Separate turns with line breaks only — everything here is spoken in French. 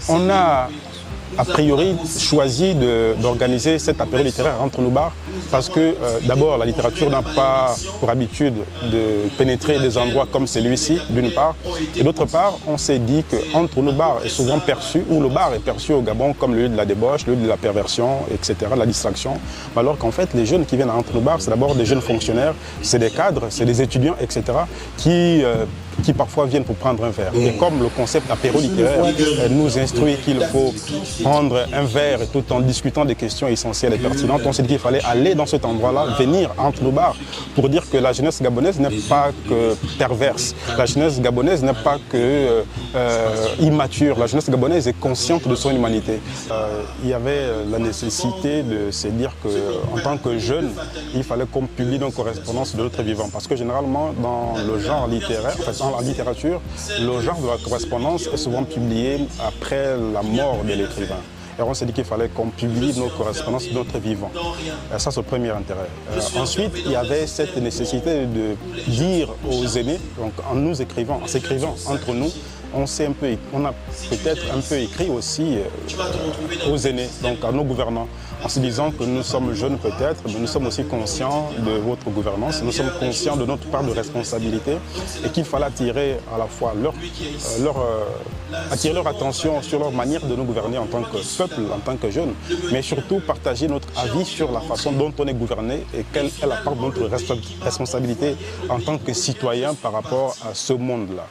On a a priori choisi d'organiser cet apéro littéraire entre nos bars parce que d'abord la littérature n'a pas pour habitude de pénétrer des endroits comme celui-ci d'une part, et d'autre part on s'est dit qu'entre nos bars est souvent perçu, ou le bar est perçu au Gabon comme le lieu de la débauche, le lieu de la perversion, etc., la distraction, alors qu'en fait les jeunes qui viennent entre nos bars c'est d'abord des jeunes fonctionnaires, c'est des cadres, c'est des étudiants, etc., qui parfois viennent pour prendre un verre. Et comme le concept apéro littéraire nous instruit qu'il faut prendre un verre tout en discutant des questions essentielles et pertinentes, on s'est dit qu'il fallait aller dans cet endroit-là, venir entre nos bars, pour dire que la jeunesse gabonaise n'est pas que perverse, la jeunesse gabonaise n'est pas que immature, la jeunesse gabonaise est consciente de son humanité. Il y avait la nécessité de se dire qu'en tant que jeune, il fallait qu'on publie nos correspondances de notre vivant, parce que généralement dans le genre littéraire, en littérature, le genre de la correspondance est souvent publié après la mort de l'écrivain. Et on s'est dit qu'il fallait qu'on publie nos correspondances de notre vivant. Et ça, c'est le premier intérêt. Ensuite, il y avait cette nécessité de dire aux aînés, donc en nous écrivant, en s'écrivant entre nous, on a peut-être un peu écrit aussi aux aînés, donc à nos gouvernants, en se disant que nous sommes jeunes peut-être, mais nous sommes aussi conscients de votre gouvernance, nous sommes conscients de notre part de responsabilité et qu'il fallait attirer à la fois attirer leur attention sur leur manière de nous gouverner en tant que peuple, en tant que jeunes, mais surtout partager notre avis sur la façon dont on est gouverné et quelle est la part de notre responsabilité en tant que citoyen par rapport à ce monde-là.